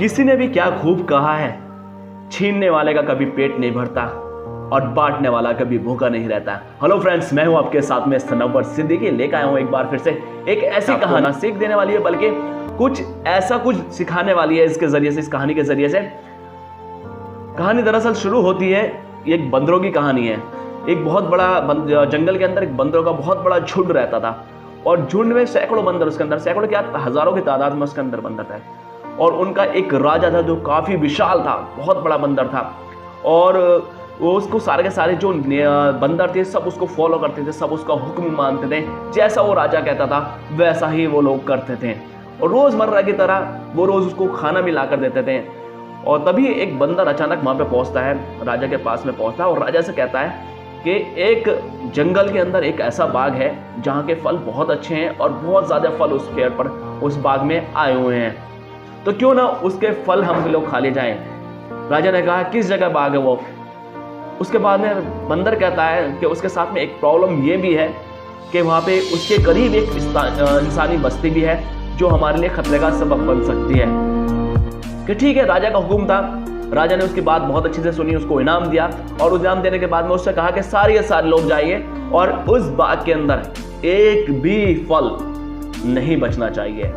किसी ने भी क्या खूब कहा है, छीनने वाले का कभी पेट नहीं भरता और बांटने वाला कभी भूखा नहीं रहता। हेलो फ्रेंड्स, मैं हूं आपके साथ में सनवर सिद्दीकी, लेकर आया हूं एक बार फिर से एक ऐसी कहानी सीख देने वाली है, बल्कि कुछ सिखाने वाली है इसके जरिए से, इस कहानी के जरिए से। कहानी दरअसल शुरू होती है, एक बंदरों की कहानी है। एक बहुत बड़ा जंगल के अंदर एक बंदरों का बहुत बड़ा झुंड रहता था और झुंड में सैकड़ों बंदर, उसके अंदर सैकड़ों क्या हजारों की तादाद में उसके अंदर बंदर थे। और उनका एक राजा था जो काफी विशाल था, बहुत बड़ा बंदर था। और वो उसको सारे के सारे जो बंदर थे सब उसको फॉलो करते थे, सब उसका हुक्म मानते थे। जैसा वो राजा कहता था वैसा ही वो लोग करते थे और रोजमर्रा की तरह वो रोज उसको खाना भी ला कर देते थे। और तभी एक बंदर अचानक वहां पे पहुंचता है, राजा के पास में पहुंचता है और राजा से कहता है कि एक जंगल के अंदर एक ऐसा बाग है जहाँ के फल बहुत अच्छे हैं और बहुत ज़्यादा फल उस पेड़ पर, उस बाग में आए हुए हैं, तो क्यों ना उसके फल हम लोग खा ले जाएं। राजा ने कहा किस जगह बाग है वो। उसके बाद में बंदर कहता है कि उसके साथ में एक प्रॉब्लम ये भी है कि वहाँ पे उसके करीब एक इंसानी बस्ती भी है जो हमारे लिए खतरे का सबब बन सकती है। कि ठीक है, राजा का हुक्म था। राजा ने उसकी बात बहुत अच्छे से सुनी, उसको इनाम दिया और इनाम देने के बाद में उससे कहा कि सारे लोग जाइए और उस बाग के अंदर एक भी फल नहीं बचना चाहिए,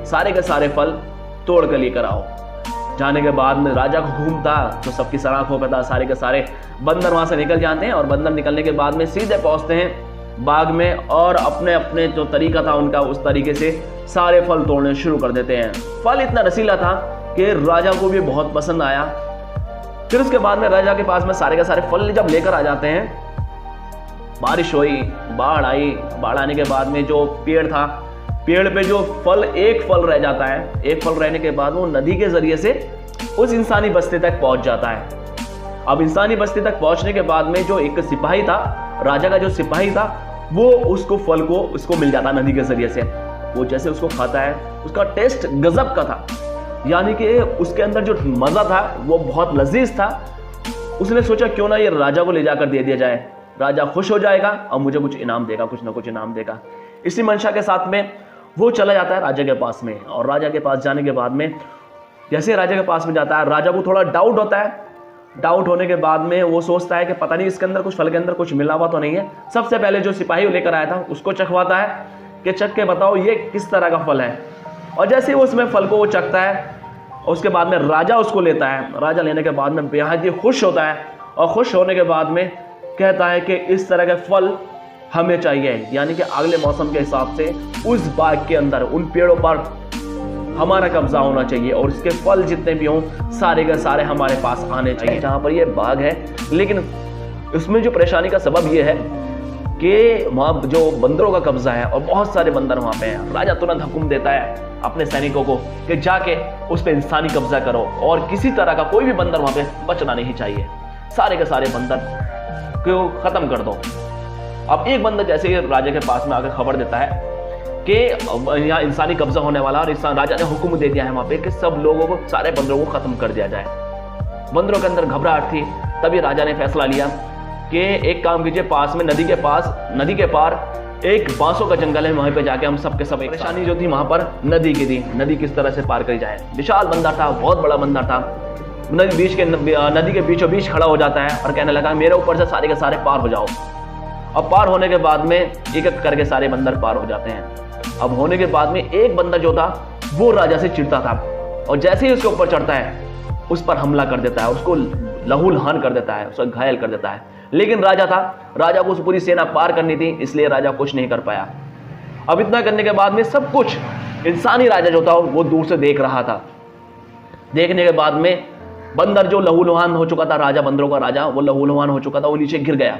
सारे के सारे फल तोड़ कर लेकर आओ। जाने के बाद में राजा को हुक्म था तो सबकी सराख हो पाता, सारे के सारे बंदर वहां से निकल जाते हैं और बंदर निकलने के बाद में सीधे पहुंचते हैं बाग में और अपने अपने जो तरीका था उनका, उस तरीके से सारे फल तोड़ने शुरू कर देते हैं। फल इतना रसीला था कि राजा को भी बहुत पसंद आया। फिर उसके बाद में राजा के पास में सारे के सारे फल जब लेकर आ जाते हैं, बारिश हुई, बाढ़ आई। बाढ़ आने के बाद में जो पेड़ था, पेड़ पे जो फल, एक फल रह जाता है। एक फल रहने के बाद वो नदी के जरिए से उस इंसानी बस्ती तक पहुंच जाता है। अब इंसानी बस्ती तक पहुंचने के बाद में जो एक सिपाही था, राजा का जो सिपाही था, वो उसको फल को उसको मिल जाता नदी के जरिए से। वो जैसे उसको खाता है, उसका टेस्ट गजब का था, यानी कि उसके अंदर जो मजा था वो बहुत लजीज था। उसने सोचा क्यों ना ये राजा को ले जाकर दे दिया जाए, राजा खुश हो जाएगा और मुझे कुछ इनाम देगा, कुछ ना कुछ इनाम देगा। इसी मंशा के साथ में वो चला जाता है राजा के पास में। और राजा के पास जाने के बाद में जैसे राजा के पास में जाता है, राजा को थोड़ा डाउट होता है। डाउट होने के बाद में वो सोचता है कि पता नहीं इसके अंदर कुछ, फल के अंदर कुछ मिला हुआ तो नहीं है। सबसे पहले जो सिपाही लेकर आया था उसको चखवाता है कि चख के बताओ ये किस तरह का फल है। और जैसे ही उसमें फल को वो चखता है, उसके बाद में राजा उसको लेता है। राजा लेने के बाद में बेहद ही खुश होता है और खुश होने के बाद में कहता है कि इस तरह के फल हमें चाहिए, यानी कि अगले मौसम के हिसाब से उस बाग के अंदर उन पेड़ों पर हमारा कब्जा होना चाहिए और इसके फल जितने भी हों सारे के सारे हमारे पास आने चाहिए जहाँ पर ये बाग है। लेकिन इसमें जो परेशानी का सबब ये है कि वहाँ जो बंदरों का कब्जा है और बहुत सारे बंदर वहाँ पे हैं। राजा तुरंत हुक्म देता है अपने सैनिकों को कि जाके उस पर इंसानी कब्जा करो और किसी तरह का कोई भी बंदर वहाँ पे बचना नहीं चाहिए, सारे के सारे बंदर को खत्म कर दो। अब एक बंदर जैसे ही राजा के पास में आकर खबर देता है कि यहाँ इंसानी कब्जा होने वाला और राजा ने हुक्म दे दिया है वहाँ पे कि सब लोगों को, सारे बंदरों को खत्म कर दिया जाए। बंदरों के अंदर घबराहट थी। तभी राजा ने फैसला लिया कि एक काम कीजिए, पास में नदी के पार एक बांसों का जंगल है, वहीं पे जाके हम सब के सब। परेशानी जो थी वहां पर नदी की थी, नदी किस तरह से पार करी जाए। विशाल बंदर था, बहुत बड़ा बंदर था। नदी के बीचों बीच खड़ा हो जाता है और कहने लगा मेरे ऊपर से सारे के सारे पार हो जाओ। अब पार होने के बाद में एक एक करके सारे बंदर पार हो जाते हैं। अब होने के बाद में एक बंदर जो था वो राजा से चिढ़ता था और जैसे ही उसके ऊपर चढ़ता है उस पर हमला कर देता है, उसको लहूलुहान कर देता है, उसको घायल कर देता है। लेकिन राजा था, राजा को उस पूरी सेना पार करनी थी, इसलिए राजा कुछ नहीं कर पाया। अब इतना करने के बाद में सब कुछ इंसानी राजा जो था वो दूर से देख रहा था। देखने के बाद में बंदर जो लहूलुहान हो चुका था, राजा, बंदरों का राजा, वो लहूलुहान हो चुका था, वो नीचे गिर गया।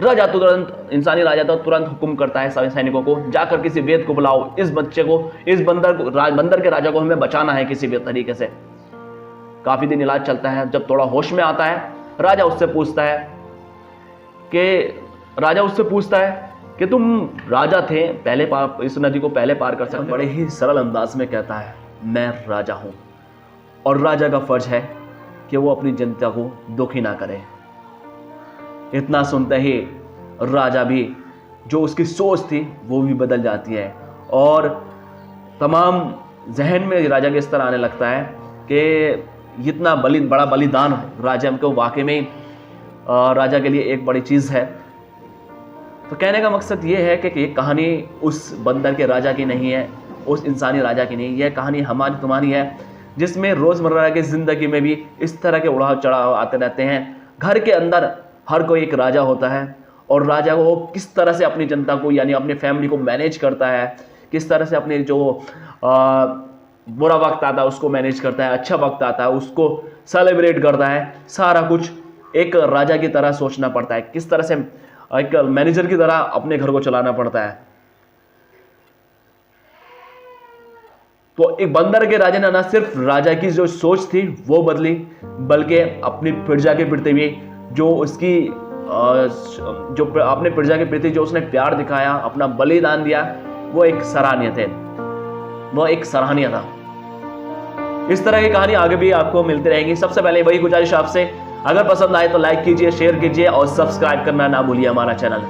राजा तुरंत, इंसानी राजा था, तुरंत हुक्म करता है सारे सैनिकों को जाकर किसी वेद को बुलाओ, इस बच्चे को, इस बंदर के राजा को हमें बचाना है किसी भी तरीके से। काफी दिन इलाज चलता है। जब थोड़ा होश में आता है, राजा उससे पूछता है कि तुम राजा थे, पहले इस नदी को पहले पार कर सकते। बड़े ही सरल अंदाज में कहता है मैं राजा हूं और राजा का फर्ज है कि वो अपनी जनता को दुखी ना करे। इतना सुनते ही राजा भी, जो उसकी सोच थी वो भी बदल जाती है और तमाम जहन में राजा के इस तरह आने लगता है कि इतना बड़ा बलिदान राजा को वाकई में राजा के लिए एक बड़ी चीज़ है। तो कहने का मकसद ये है कि ये कहानी उस बंदर के राजा की नहीं है, उस इंसानी राजा की नहीं, यह कहानी हमारी तुम्हारी है, जिसमें रोज़मर्रा की ज़िंदगी में भी इस तरह के उड़ाव चढ़ाव आते रहते हैं। घर के अंदर हर कोई एक राजा होता है और राजा वो किस तरह से अपनी जनता को यानी अपनी फैमिली को मैनेज करता है, किस तरह से अपने जो बुरा वक्त आता है उसको मैनेज करता है, अच्छा वक्त आता है उसको सेलिब्रेट करता है, सारा कुछ एक राजा की तरह सोचना पड़ता है, किस तरह से एक मैनेजर की तरह अपने घर को चलाना पड़ता है। तो एक बंदर के राजा ने ना सिर्फ राजा की जो सोच थी वो बदली, बल्कि अपनी प्रजा के प्रति भी जो उसकी जो अपने प्रजा के प्रति जो उसने प्यार दिखाया, अपना बलिदान दिया, वो एक सराहनीय थे, वो एक सराहनीय था। इस तरह की कहानी आगे भी आपको मिलती रहेंगी। सबसे पहले वही गुजारिश आपसे, अगर पसंद आए तो लाइक कीजिए, शेयर कीजिए और सब्सक्राइब करना ना भूलिए हमारा चैनल।